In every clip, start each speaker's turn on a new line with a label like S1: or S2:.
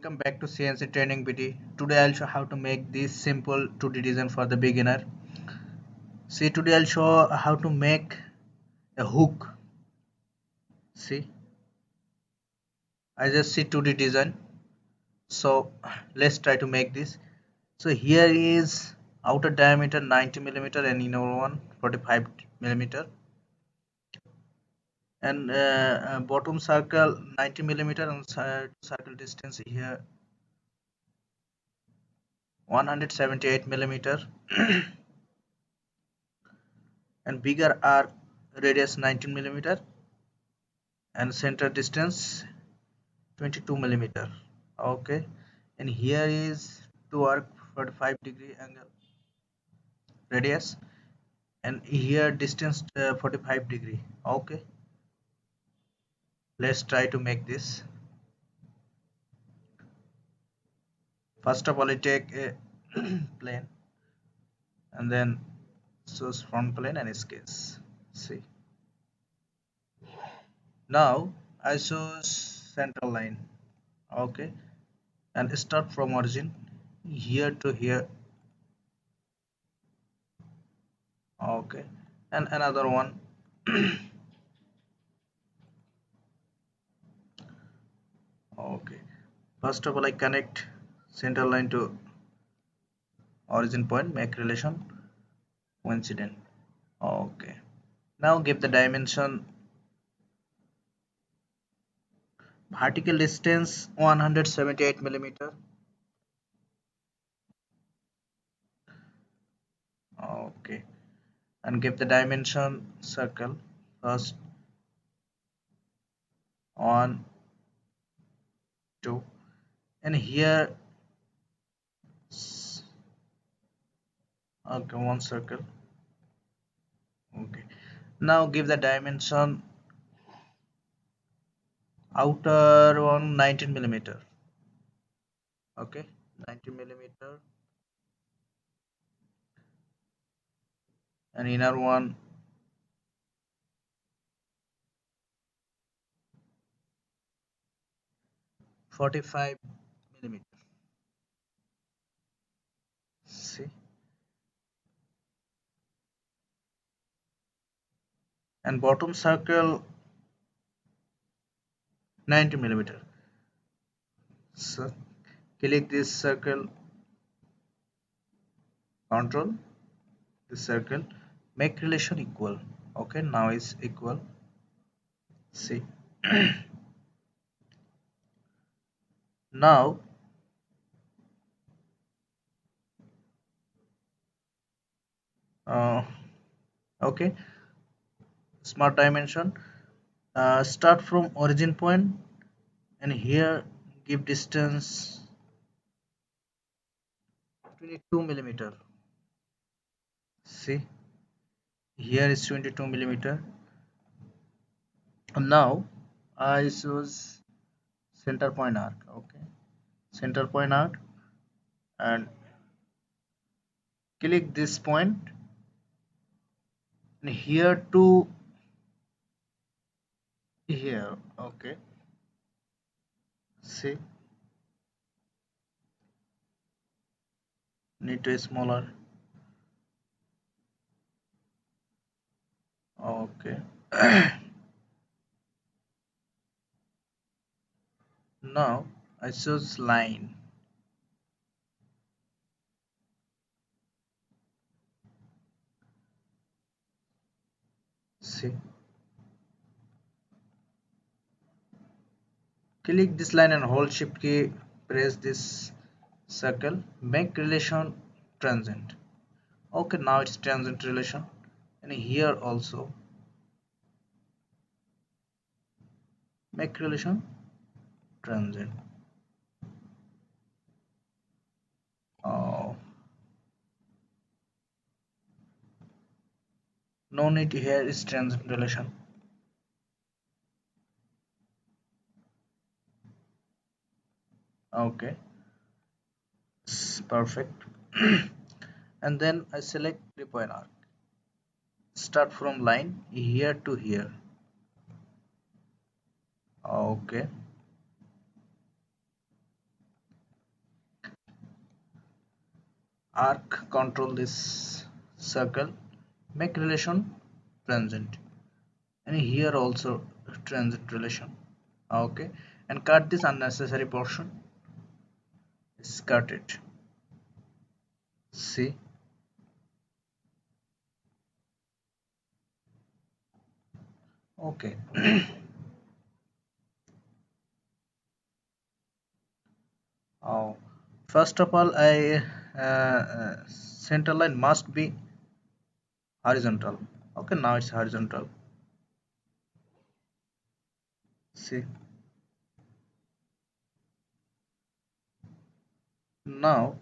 S1: Welcome back to CNC Training BT. Today I'll show how to make this simple 2D design for the beginner. See, today I'll show how to make a hook. See, I just see 2D design. So let's try to make this. So here is outer diameter 90 millimeter and inner one 45 millimeter, and bottom circle 90 millimeter and circle distance here 178 millimeter and bigger arc radius 19 millimeter and center distance 22 millimeter. Okay, and here is to arc 45-degree angle radius, and here distance 45-degree. Okay, let's try to make this. First of all, I take a plane and then choose front plane and sketch. See, now I choose center line. Okay, and start from origin here to here. Okay, and another one. Okay, first of all, I connect center line to origin point, make relation coincident. Okay, now give the dimension. Vertical distance 178 millimeter. Okay, and give the dimension circle first 1 2, and here okay, one circle. Okay, now give the dimension outer one 19 millimeter. Okay, 19 millimeter, and inner one 45 millimeter. See, and bottom circle 90 millimeter. So click this circle, control this circle, make relation equal. Okay, now it's equal. See, now uh, okay, smart dimension, start from origin point and here give distance 22 millimeter. See, here is 22 millimeter. And now I choose center point arc. Okay, center point arc, and click this point, and here to here. Okay, see, need to smaller. Okay. Now I choose line. See, click this line and hold shift key, press this circle, make relation tangent. Okay, now it's tangent relation, and here also make relation tangent. Oh, no need here is tangent relation. Okay, it's perfect. And then I select the point arc, start from line here to here. Okay, arc control this circle, make relation transient, and here also transient relation. Okay, and cut this unnecessary portion. Just cut it. See. Okay. Oh, first of all, I center line must be horizontal. Okay, now it's horizontal. See. Now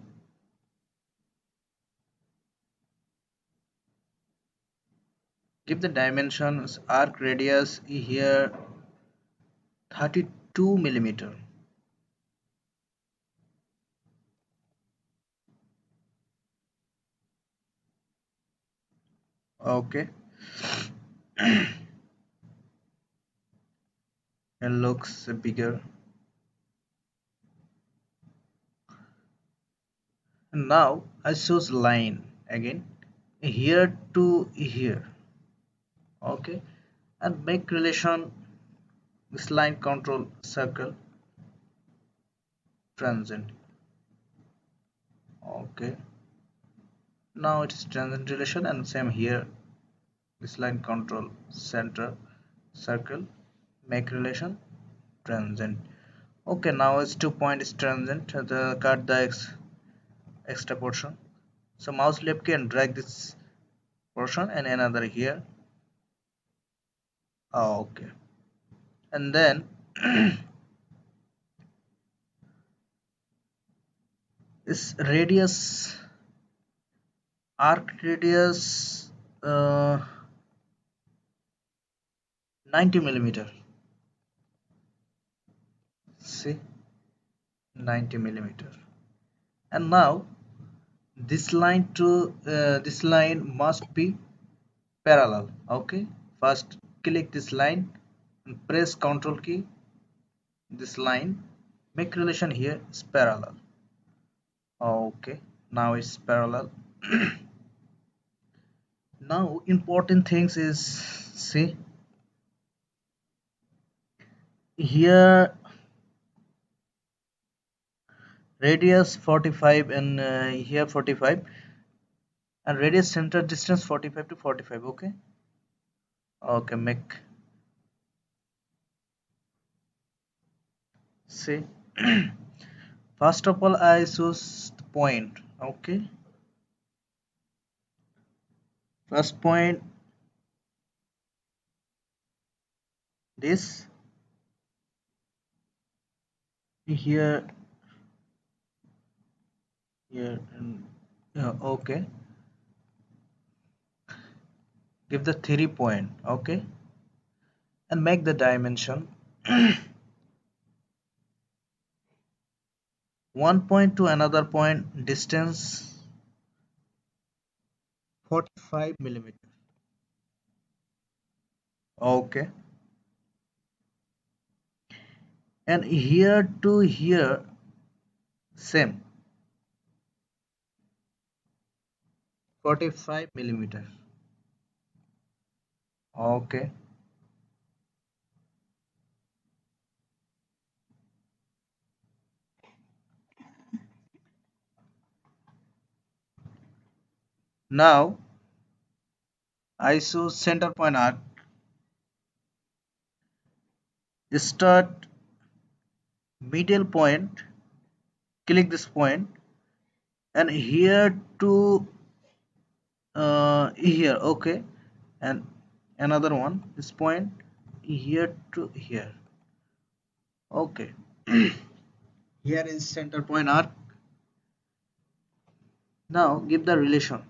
S1: give the dimensions arc radius here 32 millimeter. Okay, it looks bigger. And now I choose line again here to here. Okay, and make relation this line control circle transient. Okay, now it's transient relation and same here this line control center circle make relation transient. Okay, now it's 2 point is transient. The cut the extra portion. So mouse left key and drag this portion and another here. Oh, okay, and then this radius arc radius 90 millimeter. See, 90 millimeter. And now this line to this line must be parallel. Okay, first click this line and press Ctrl key. This line make relation here is parallel. Okay, now it's parallel. Now important things is see here radius 45 and here 45 and radius center distance 45 to 45. Okay, okay, make see. First of all I choose the point. Okay, first point this here here and yeah, okay, give the 3 point. Okay, and make the dimension 1 point to another point distance 45 millimeter. Okay, and here to here same 45 millimeter. Okay, now I choose center point arc, start middle point, click this point and here to here. Okay, and another one this point here to here. Okay, here is center point arc. Now give the relation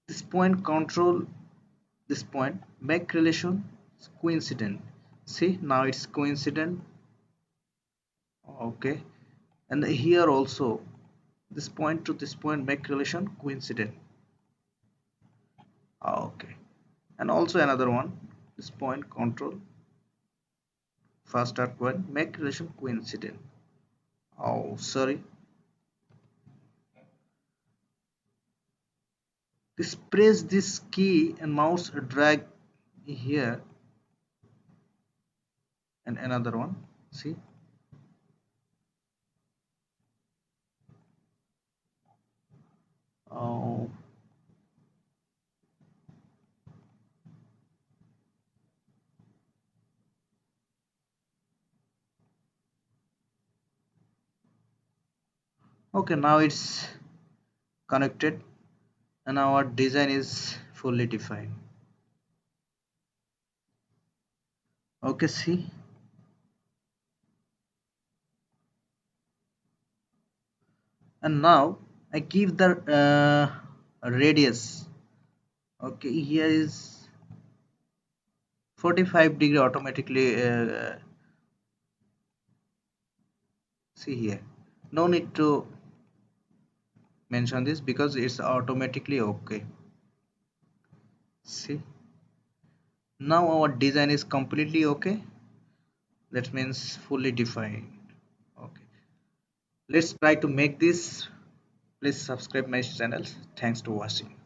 S1: this point control this point make relation coincident. See, now it's coincident. Okay, and here also this point to this point make relation coincident. Okay, and also another one this point control first arc point make relation coincident. Oh, sorry. Just press this key and mouse drag here, and another one. See. Oh, okay, now it's connected and our design is fully defined. Okay, see. And now I give the radius. Okay, here is 45 degree automatically. See here, no need to mention this because it's automatically okay. See, now our design is completely okay. That means fully defined. Okay, let's try to make this. Please subscribe my channel. Thanks to watching.